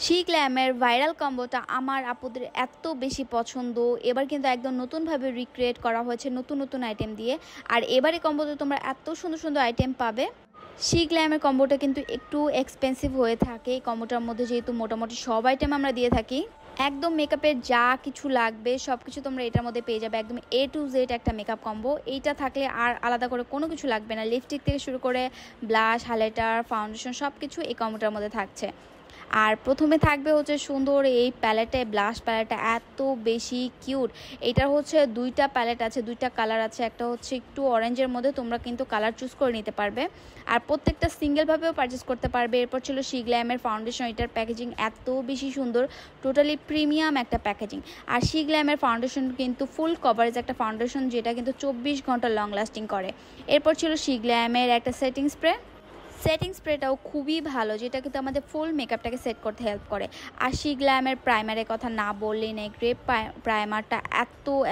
She গ্ল্যামের viral কম্বোটা আমার আপুদের এত বেশি পছন্দ। এবার কিন্তু একদম নতুনভাবে রিক্রিয়েট করা হয়েছে নতুন নতুন আইটেম দিয়ে। আর এবারে কম্বোতে তোমরা এত সুন্দর সুন্দর আইটেম পাবে। শি গ্ল্যামের কম্বোটা কিন্তু একটু এক্সপেন্সিভ হয়ে থাকে। এই কম্বোটার মধ্যে যেহেতু মোটামুটি সব আইটেম আমরা দিয়ে থাকি, একদম মেকআপের যা কিছু লাগবে সব কিছু তোমরা এটার মধ্যে পেয়ে যাবে। একদম A to Z একটা মেকআপ কম্বো। এইটা থাকলে আর আলাদা করে কোনো কিছু লাগবে না। লিপস্টিক থেকে শুরু করে ব্লাশ, হাইলাইটার, ফাউন্ডেশন সব কিছু এই কম্বোটার মধ্যে থাকছে। আর প্রথমে থাকবে হচ্ছে সুন্দর এই প্যালেটে, ব্লাশ প্যালেটটা এত বেশি কিউট। এটার হচ্ছে দুইটা প্যালেট আছে, দুইটা কালার আছে। একটা হচ্ছে একটু অরেঞ্জের মধ্যে, তোমরা কিন্তু কালার চুজ করে নিতে পারবে। আর প্রত্যেকটা সিঙ্গেলভাবেও পারচেস করতে পারবে। এরপর ছিল শি গ্ল্যামের ফাউন্ডেশন। এটার প্যাকেজিং এত বেশি সুন্দর, টোটালি প্রিমিয়াম একটা প্যাকেজিং। আর শি গ্ল্যামের ফাউন্ডেশন কিন্তু ফুল কভারেজ একটা ফাউন্ডেশন, যেটা কিন্তু 24 ঘন্টা লং লাস্টিং করে। এরপর ছিল শি গ্ল্যামের একটা সেটিং স্প্রে। সেটিং স্প্রেটাও খুবই ভালো, যেটা কিন্তু আমাদের ফুল মেকআপটাকে সেট করতে হেল্প করে। আর শি গ্ল্যামের প্রাইমারের কথা না বললেই নেই। গ্রেপ প্রাইমারটা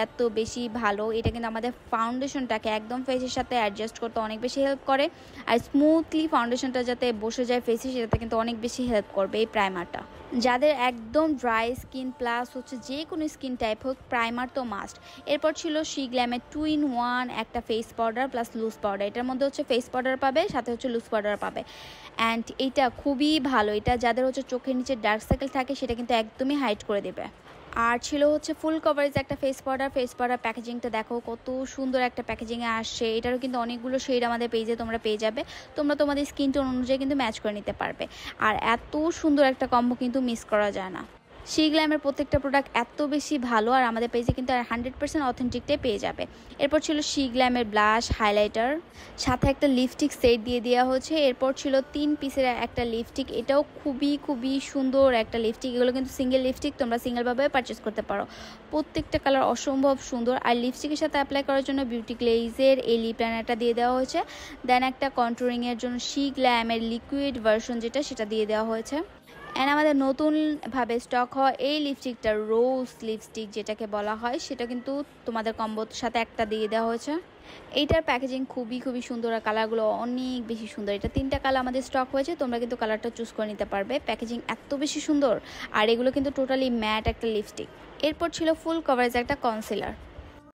এত বেশি ভালো। এটা কিন্তু আমাদের ফাউন্ডেশনটাকে একদম ফেসের সাথে অ্যাডজাস্ট করতে অনেক বেশি হেল্প করে। আর স্মুথলি ফাউন্ডেশনটা যাতে বসে যায় ফেসে, সেটাতে কিন্তু অনেক বেশি হেল্প করবে এই প্রাইমারটা। যাদের একদম ড্রাই স্কিন প্লাস হচ্ছে যে কোনো স্কিন টাইপ হোক, প্রাইমার তো মাস্ট। এরপর ছিল শি গ্ল্যামের 2 in 1 একটা face powder plus loose powder. এটার মধ্যে হচ্ছে ফেস পাউডার পাবে, সাথে হচ্ছে লুজ পাউডার পাবে। অ্যান্ড এইটা খুবই ভালো। এটা যাদের হচ্ছে চোখের নিচে ডার্ক সার্কেল থাকে, সেটা কিন্তু একদমই হাইড করে দেবে। আর ছিল হচ্ছে ফুল কভারেজ একটা ফেস পাউডার। ফেস পাউডার প্যাকেজিংটা দেখো কত সুন্দর একটা প্যাকেজিংয়ে আসছে। এটারও কিন্তু অনেকগুলো শেড আমাদের পেজে তোমরা পেয়ে যাবে। তোমরা তোমাদের স্কিন টোন অনুযায়ী কিন্তু ম্যাচ করে নিতে পারবে। আর এত সুন্দর একটা কম্বো কিন্তু মিস করা যায় না। শি গ্ল্যামের প্রত্যেকটা প্রোডাক্ট এত বেশি ভালো, আর আমাদের পেজে কিন্তু 100% অথেন্টিকটাই পেয়ে যাবে। এরপর ছিল শি গ্ল্যামের ব্লাশ, হাইলাইটার, সাথে একটা লিপস্টিক সেট দিয়ে দেওয়া হচ্ছে। এরপর ছিল 3 পিসের একটা লিপস্টিক। এটাও খুবই সুন্দর একটা লিপস্টিক। এগুলো কিন্তু সিঙ্গেল লিপস্টিক, তোমরা সিঙ্গেলভাবে পারচেস করতে পারো। প্রত্যেকটা কালার অসম্ভব সুন্দর। আর লিপস্টিকের সাথে অ্যাপ্লাই করার জন্য বিউটি গ্লেজের এই লিপ লাইনারটা দিয়ে দেওয়া হয়েছে। দেন একটা কন্ট্রোরিংয়ের জন্য শি গ্ল্যামের লিকুইড ভার্সন যেটা, সেটা দিয়ে দেওয়া হয়েছে। অ্যান্ড আমাদের নতুনভাবে স্টক হওয়া এই লিপস্টিকটা, রোজ লিপস্টিক যেটাকে বলা হয়, সেটা কিন্তু তোমাদের কম্বোর সাথে একটা দিয়ে দেওয়া হয়েছে। এইটার প্যাকেজিং খুবই সুন্দর, আর কালারগুলো অনেক বেশি সুন্দর। এটা 3টা কালার আমাদের স্টক হয়েছে, তোমরা কিন্তু কালারটা চুজ করে নিতে পারবে। প্যাকেজিং এত বেশি সুন্দর, আর এগুলো কিন্তু টোটালি ম্যাট একটা লিপস্টিক। এরপর ছিল ফুল কভারেজ একটা কনসিলার।